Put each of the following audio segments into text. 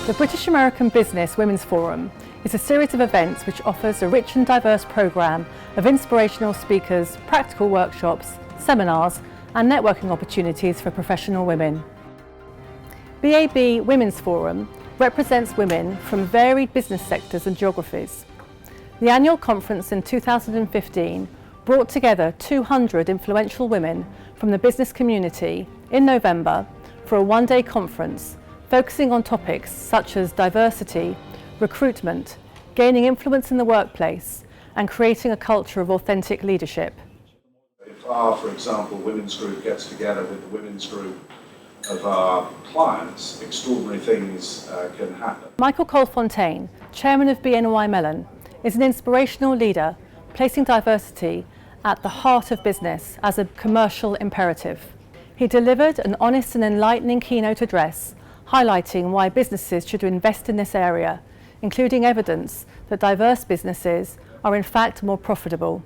The British American Business Women's Forum is a series of events which offers a rich and diverse programme of inspirational speakers, practical workshops, seminars and networking opportunities for professional women. BAB Women's Forum represents women from varied business sectors and geographies. The annual conference in 2015 brought together 200 influential women from the business community in November for a one-day conference focusing on topics such as diversity, recruitment, gaining influence in the workplace, and creating a culture of authentic leadership. If our, for example, women's group gets together with the women's group of our clients, extraordinary things can happen. Michael Cole-Fontaine, chairman of BNY Mellon, is an inspirational leader, placing diversity at the heart of business as a commercial imperative. He delivered an honest and enlightening keynote address highlighting why businesses should invest in this area, including evidence that diverse businesses are in fact more profitable.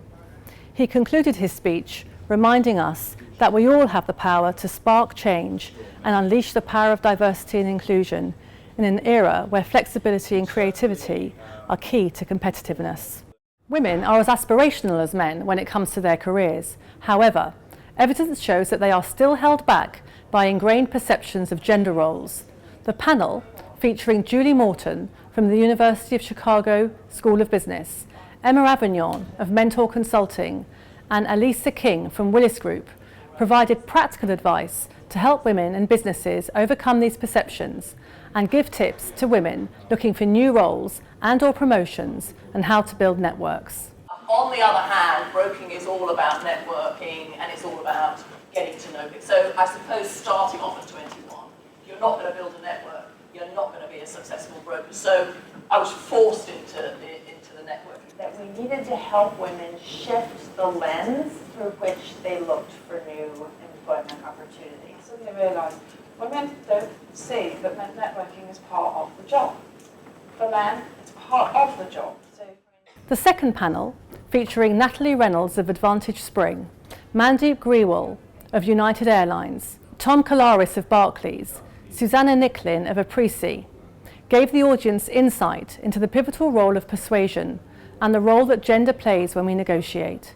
He concluded his speech reminding us that we all have the power to spark change and unleash the power of diversity and inclusion in an era where flexibility and creativity are key to competitiveness. Women are as aspirational as men when it comes to their careers. However, evidence shows that they are still held back by ingrained perceptions of gender roles. The panel, featuring Julie Morton from the University of Chicago School of Business, Emma Avignon of Mentor Consulting, and Alisa King from Willis Group, provided practical advice to help women and businesses overcome these perceptions and give tips to women looking for new roles and/or promotions and how to build networks. On the other hand, broking is all about networking and it's all about getting to know people. So I suppose starting off at 21, you're not going to build a network, you're not going to be a successful broker. So I was forced into the networking. That we needed to help women shift the lens through which they looked for new employment opportunities. So they realised women don't see that networking is part of the job. For men, it's part of the job. So the second panel, featuring Natalie Reynolds of Advantage Spring, Mandeep Grewal of United Airlines, Tom Kalaris of Barclays, Susanna Nicklin of Aprisi, gave the audience insight into the pivotal role of persuasion and the role that gender plays when we negotiate.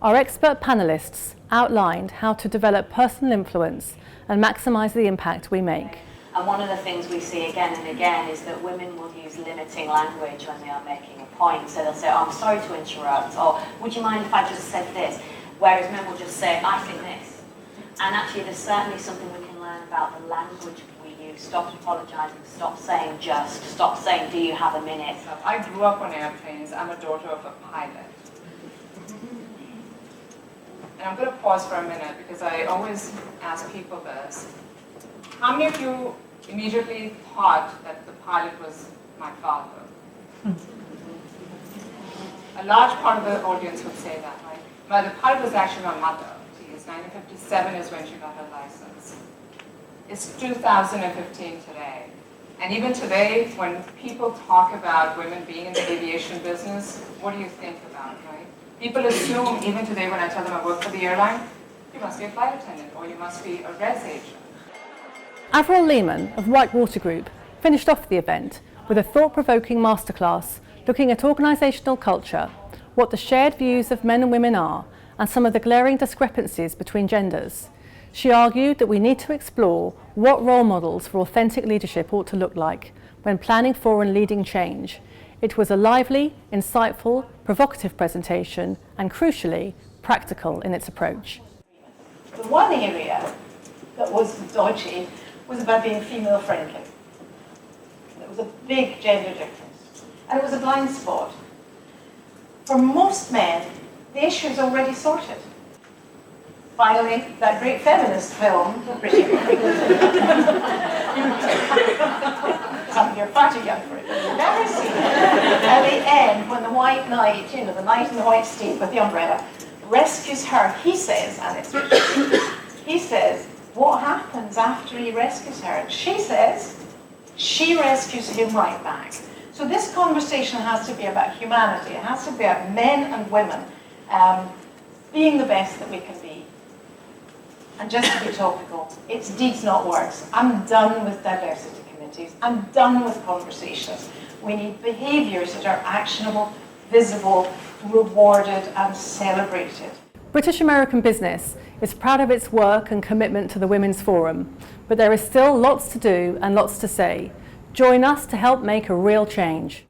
Our expert panellists outlined how to develop personal influence and maximise the impact we make. And one of the things we see again and again is that women will use limiting language when they are making a point. So they'll say, oh, I'm sorry to interrupt, or would you mind if I just said this? Whereas men will just say, I think this. And actually there's certainly something we can learn about the language we use. Stop apologising, stop saying just, stop saying, do you have a minute? I grew up on airplanes. I'm a daughter of a pilot. And I'm going to pause for a minute because I always ask people this. How many of you immediately thought that the pilot was my father? A large part of the audience would say that, right? But the pilot was actually my mother. She is 1957 is when she got her license. It's 2015 today. And even today, when people talk about women being in the aviation business, what do you think about, right? People assume, even today when I tell them I work for the airline, you must be a flight attendant or you must be a res agent. Avril Lehman of Whitewater Group finished off the event with a thought-provoking masterclass looking at organisational culture, what the shared views of men and women are, and some of the glaring discrepancies between genders. She argued that we need to explore what role models for authentic leadership ought to look like when planning for and leading change. It was a lively, insightful, provocative presentation and, crucially, practical in its approach. The one area that was dodgy was about being female friendly. There was a big gender difference. And it was a blind spot. For most men, the issue is already sorted. Finally, that great feminist film, some of you are far too young for it, but you've never seen it. At the end, when the white knight, the knight in the white steed with the umbrella, rescues her, he says, and it's he says, what happens after he rescues her? And she says, she rescues him right back. So this conversation has to be about humanity. It has to be about men and women being the best that we can be. And just to be topical, it's deeds, not words. I'm done with diversity committees. communities. I'm done with conversations. We need behaviours that are actionable, visible, rewarded and celebrated. British American Business is proud of its work and commitment to the Women's Forum, but there is still lots to do and lots to say. Join us to help make a real change.